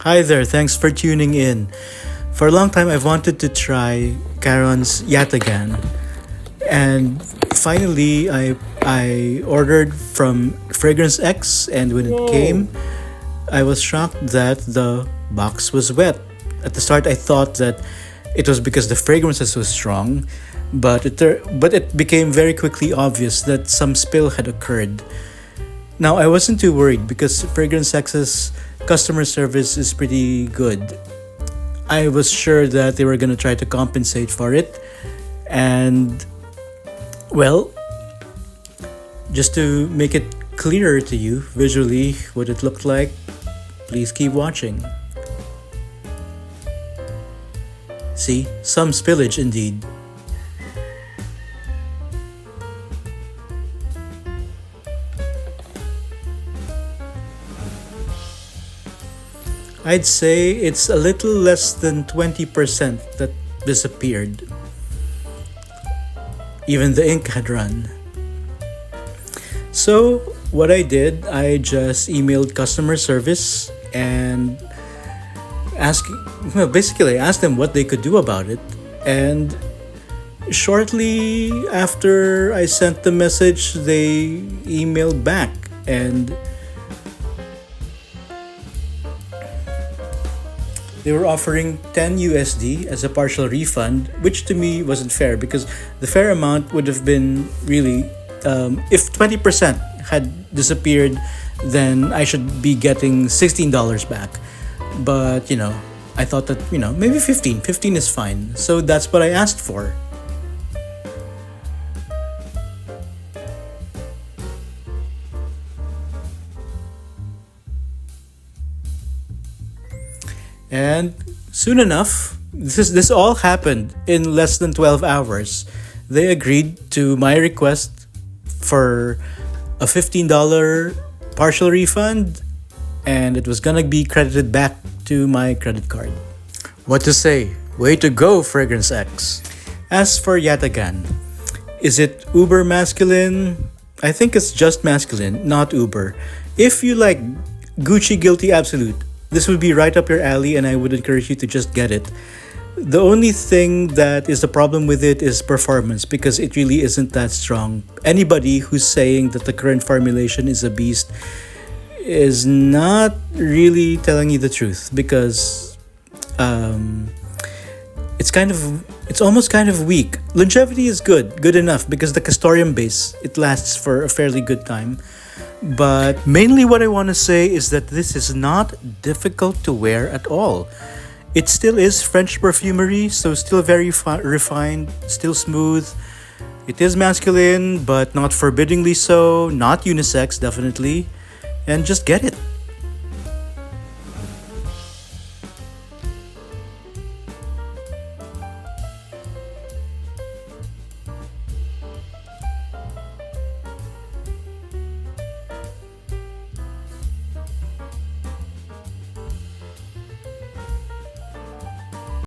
Hi there, thanks for tuning in. For a long time, I've wanted to try Caron's YATAGAN. And finally, I ordered from FragranceX, and when it came, I was shocked that the box was wet. At the start, I thought that it was because the fragrances was strong, but it became very quickly obvious that some spill had occurred. Now, I wasn't too worried because FragranceX's customer service is pretty good. I was sure that they were going to try to compensate for it. And, well, just to make it clearer to you visually what it looked like, please keep watching. See, some spillage indeed. I'd say it's a little less than 20% that disappeared. Even the ink had run. So, what I did, I just emailed customer service and basically I asked them what they could do about it. And shortly after I sent the message, they emailed back and they were offering 10 USD as a partial refund, which to me wasn't fair because the fair amount would have been really, if 20% had disappeared, then I should be getting $16 back. But, I thought that, maybe 15 is fine. So that's what I asked for. And soon enough, this all happened in less than 12 hours. They agreed to my request for a $15 partial refund, and it was gonna be credited back to my credit card. What to say? Way to go, FragranceX. As for YATAGAN, is it uber masculine? I think it's just masculine, not uber. If you like Gucci Guilty Absolute, this would be right up your alley, and I would encourage you to just get it. The only thing that is the problem with it is performance because it really isn't that strong. Anybody who's saying that the current formulation is a beast is not really telling you the truth because it's almost kind of weak. Longevity is good enough because the castoreum base, it lasts for a fairly good time. But mainly what I want to say is that this is not difficult to wear at all. It still is French perfumery, so still very refined, still smooth. It is masculine, but not forbiddingly so, not unisex definitely. And just get it.